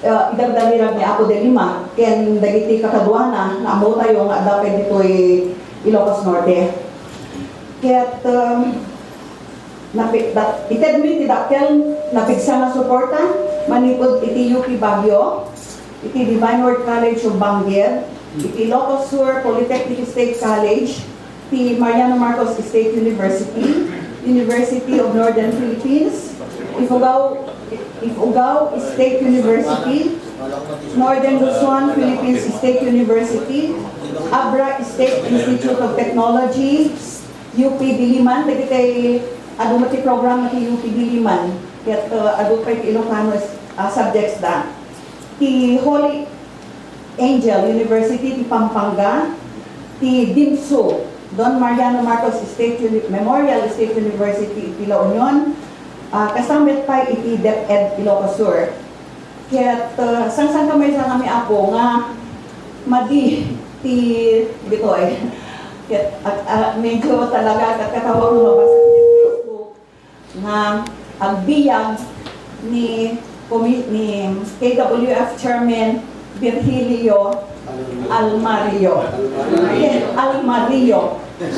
idagdalirag ni Apo de Lima, ken dagiti kakadwana na amo tayo nga dapat dito'y Ilocos Norte. Kaya't ited mi ti dakkel napigsa nga suporta manipod iti UP Baguio, iti Divine Word College of Banguer, iti Ilocos Sur Polytechnic State College, iti Mariano Marcos State University, University of Northern Philippines, Ifugao State University, Northern Luzon Philippines State University, Abra State Institute of Technology, UP Diliman, dagiti adumati program na UP Diliman, kaya't adupay Ilocano subjects da. Ti Holy Angel University, ti Pampanga, ti DIMSU, Don Mariano Marcos Memorial State University, ti La Union, kasamit pa iti DepEd Ilocos Sur. Kaya't sang kamay sa kami apo nga madi ti bitoy. Kaya't medyo talaga katawang mabasa ni Facebook nga agbiyag ni KWF Chairman Virgilio Almario.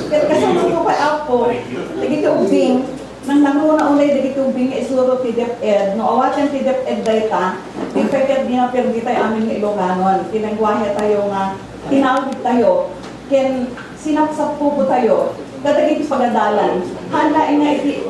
Kasama ko pa apo, dagiti ubing, nang nanguna ulay dagiti ubing isuro ti DepEd, no awatan ti DepEd dayta, ti peket niya perdi tayo amin nga Ilocanon, tinagwahe tayo nga, tinawid tayo, ken sinapsap po tayo, kadagiti pagadalan, halain nga iti